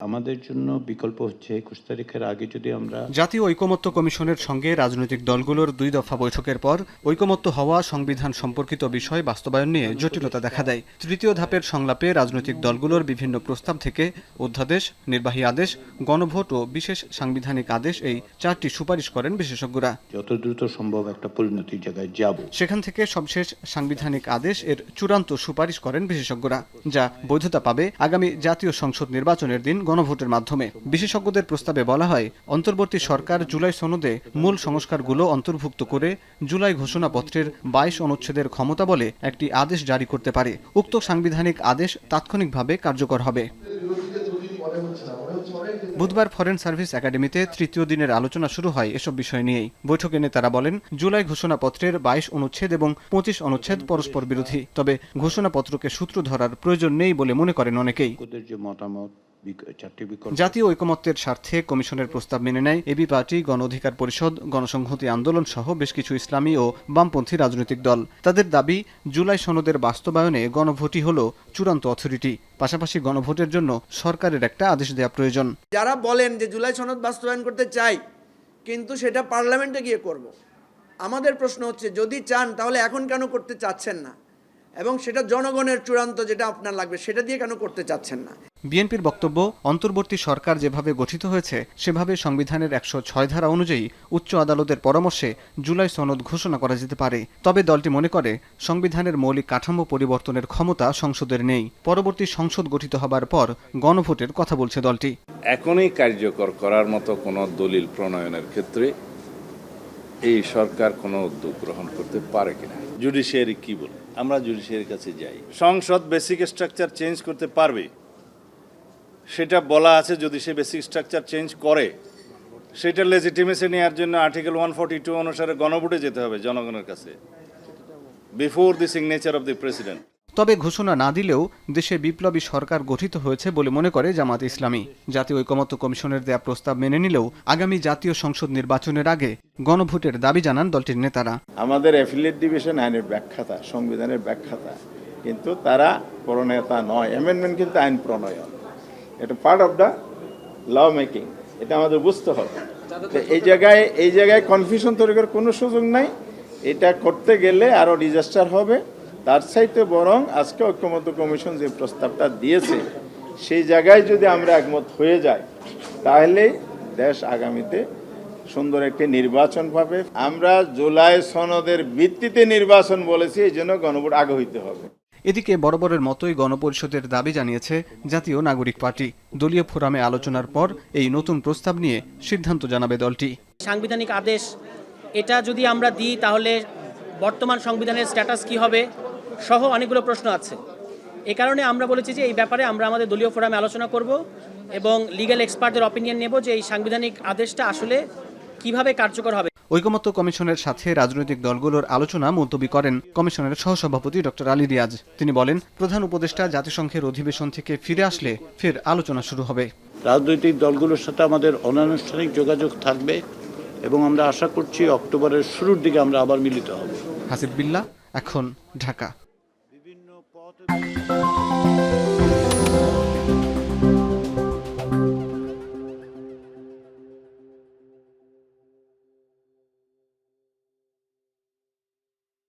আমাদের জন্য বিকল্প হচ্ছে ২১ তারিখের আগে যদি আমরা জাতীয় ঐকমত্য কমিশনের সঙ্গে রাজনৈতিক দলগুলোর ২ দফা বৈঠকের পর ঐকমত্য হওয়া সংবিধান সম্পর্কিত বিষয় বাস্তবায়ন নিয়ে জটিলতা দেখা দেয়। তৃতীয় ধাপের সংলাপে রাজনৈতিক দলগুলোর বিভিন্ন প্রস্তাব থেকে অধ্যাদেশ, নির্বাহী আদেশ, গণভোট ও বিশেষ সাংবিধানিক আদেশ এই 4টি সুপারিশ করেন বিশেষজ্ঞরা। যত দ্রুত সম্ভব একটা পরিণতির জায়গায় যাব। সেখান থেকে সবশেষ সাংবিধানিক আদেশ এর চূড়ান্ত সুপারিশ করেন বিশেষজ্ঞরা, যা বৈধতা পাবে আগামী জাতীয় সংসদ নির্বাচনের দিন গণভোটের মাধ্যমে। বিশেষজ্ঞদের প্রস্তাবে বলা হয়, অন্তর্বর্তী সরকার জুলাই সনদে মূল সংস্কারগুলো অন্তর্ভুক্ত করে জুলাই ঘোষণাপত্রের 22 অনুচ্ছেদের ক্ষমতা বলে একটি আদেশ জারি করতে পারে। উক্ত সাংবিধানিক আদেশ তাৎক্ষণিকভাবে কার্যকর হবে। বুধবার ফরেন সার্ভিস একাডেমিতে তৃতীয় দিনের আলোচনা শুরু হয় এসব বিষয় নিয়েই। বৈঠকে নেতারা বলেন, জুলাই ঘোষণাপত্রের 22 অনুচ্ছেদ এবং 25 অনুচ্ছেদ পরস্পর বিরোধী, তবে ঘোষণাপত্রকে সূত্র ধরার প্রয়োজন নেই বলে মনে করেন অনেকেই। জাতীয় ঐকমত্যের স্বার্থে কমিশনের প্রস্তাব মেনে নেয় এবি পার্টি, গণ অধিকার পরিষদ, গণসংহতি আন্দোলন সহ বেশ কিছু ইসলামী ও বামপন্থী রাজনৈতিক দল। তাদের দাবি, জুলাই সনদের বাস্তবায়নে গণভোটই হল চূড়ান্ত অথরিটি। পাশাপাশি গণভোটের জন্য সরকারের একটা আদেশ দেওয়া প্রয়োজন। যারা বলেন যে জুলাই সনদ বাস্তবায়ন করতে চাই, কিন্তু সেটা পার্লামেন্টে গিয়ে করব, আমাদের প্রশ্ন হচ্ছে, যদি চান তাহলে এখন কেন করতে চাচ্ছেন না, এবং সেটা জনগণের চূড়ান্ত যেটা আপনার লাগবে সেটা দিয়ে কেন করতে চাচ্ছেন না। বিএনপির বক্তব্য, অন্তর্বর্তী সরকার যেভাবে গঠিত হয়েছে সেভাবে সংবিধানের 106 ধারা অনুযায়ী উচ্চ আদালতের পরামর্শে জুলাই সনদ ঘোষণা করা যেতে পারে। তবে দলটি মনে করে, সংবিধানের মৌলিক কাঠামো পরিবর্তনের ক্ষমতা সংসদের নেই। পরবর্তী সংসদ গঠিত হবার পর গণভোটের কথা বলছে দলটি। এখনই কার্যকর করার মতো কোনো দলিল প্রণয়নের ক্ষেত্রে এই সরকার কোনো উদ্যোগ গ্রহণ করতে পারে কিনা। জুডিশিয়ারি কি বলে, আমরা জুডিশিয়ারির কাছে যাই। সংসদ বেসিক স্ট্রাকচার চেঞ্জ করতে পারবে, সেটা বলা আছে। যদি সে বেসিক স্ট্রাকচার চেঞ্জ করে, সেটা লেজিটিমেসি নেওয়ার জন্য আর্টিকেল 142 অনুসারে গণভোটে যেতে হবে জনগণের কাছে, before the signature of the president. তবে ঘোষণা না দিলেও দেশে বিপ্লবী সরকার গঠিত হয়েছে বলে মনে করে জামাত ইসলামী। জাতীয় ঐকমত্য কমিশনের দেয়া প্রস্তাব মেনে নিলেও আগামী জাতীয় সংসদ নির্বাচনের আগে গণভোটের দাবি জানান দলটির নেতারা। আমাদের অ্যাফিলিয়েট ডিভিশন আইনের ব্যাখ্যাতা, সংবিধানের ব্যাখ্যাতা, কিন্তু তারা প্রণেতা নয়। অ্যামেন্ডমেন্ট কিন্তু আইন প্রণয়ন, এটা part of the law making, এটা আমাদের বুঝতে হবে। এই জায়গায় কনফিউশন তৈরি করার কোনো সুযোগ নাই। এটা করতে গেলে আরও ডিজাস্টার হবে। তার চাইতে বরং আজকে ঐকমত্য কমিশন যে প্রস্তাবটা দিয়েছে, সেই জায়গায় যদি আমরা একমত হয়ে যাই, তাহলে দেশ আগামীতে সুন্দর একটি নির্বাচন পাবে। আমরা জুলাই সনদের ভিত্তিতে নির্বাচন বলেছি, এই জন্য গণভোট আগে হইতে হবে। এদিকে বরাবরের মতোই গণপরিষদের দাবি জানিয়েছে জাতীয় নাগরিক পার্টি। দলীয় ফোরামে আলোচনার পর এই নতুন প্রস্তাব নিয়ে সিদ্ধান্ত জানাবে দলটি। সাংবিধানিক আদেশ এটা যদি আমরা দিই, তাহলে বর্তমান সংবিধানের স্ট্যাটাস কি হবে সহ অনেকগুলো প্রশ্ন আছে। এ কারণে আমরা বলেছি যে এই ব্যাপারে আমরা আমাদের দলীয় ফোরামে আলোচনা করব এবং লিগ্যাল এক্সপার্টদের অপিনিয়ন নেব যে এই সাংবিধানিক আদেশটা আসলে কিভাবে কার্যকর হবে। ঐকমত্য কমিশনের সাথে রাজনৈতিক দলগুলোর আলোচনা মুলতবি করেন কমিশনের সহসভাপতি ডক্টর আলী রিয়াজ। তিনি বলেন, প্রধান উপদেষ্টা জাতিসংঘের অধিবেশন থেকে ফিরে আসলে ফের আলোচনা শুরু হবে। রাজনৈতিক দলগুলোর সাথে আমাদের অনানুষ্ঠানিক যোগাযোগ থাকবে এবং আমরা আশা করছি অক্টোবরের শুরুর দিকে আমরা আবার মিলিত হব। হাসিব বিল্লাহ, এখন ঢাকা।